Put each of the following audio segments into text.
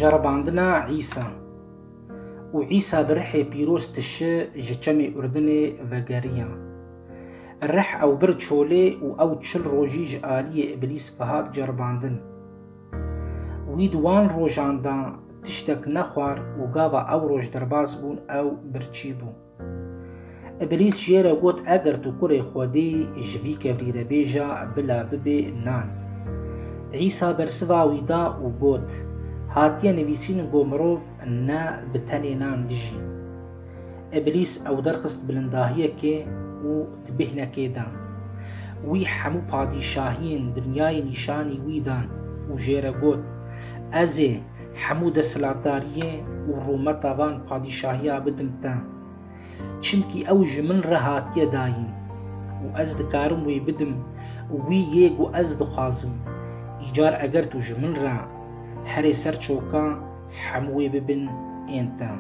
جرباندنا عيسى وعيسى برحي بيروس تشي جتشمي أردني فاقاريا الرح أو برد شولي أو تشل روجيج آلية إبليس فهات جرباندن ويدوان روجاندا تشتك نخوار وقاوا أو روج درباز بون أو برچي بون إبليس جيرا قوت أجر تكوري خودي جوي كفريرا بيجا بلا ببي نان عيسى برسوا ويدا وقوت هاتيا نویسین گو مروف نا بتنی نان دجی إبليس أو درخست بلنداهية كي و دبهنا كيدا وي حمو پادشاهين دنياي نشاني ويدان و جيرا قوت أزي حمو دسلاتاريه و رومتا وان پادشاهيا بدمتا چنكي أو جمن رهاتيا داين و از دكارم وي بدم وي ييگ و از دخازم إيجار أگر تو جمن را هري سر چوكا حموي ببن انتا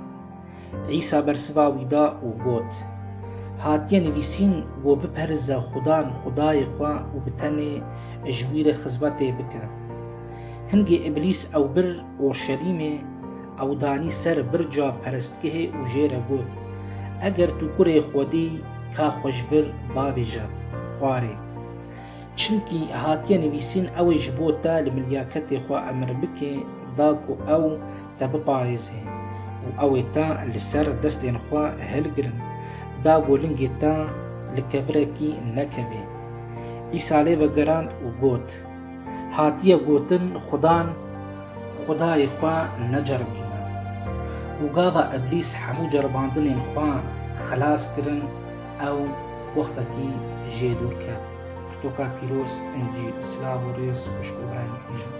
عيسى برسوا ويدا وقوت هاتيا نويسين و بپرز خدان خداي خوا و بتني جوير خزبتي بكا هنگي إبليس أو بر أورشليمي أو داني سر برجا پرستكه و جير قوت اگر تو كوري خودي كا خوشبر باويجا خواري چنكي هاتيا نويسين او جبوتا لملياكتي خوا امر بكي داكو او تبباريزه و او تا لسر دستين خوا هلگرن داغو لنگي تا لكفركي نكبي عيسى ليفا گراند و قوت هاتيا قوتن خداي خوا نجربينا و قاضا ابليس حمو جرباندن خوا خلاص کرن او وقتكي جيدور كاب توكا بيروس انجيل سلاف وريس وشكو براين حجم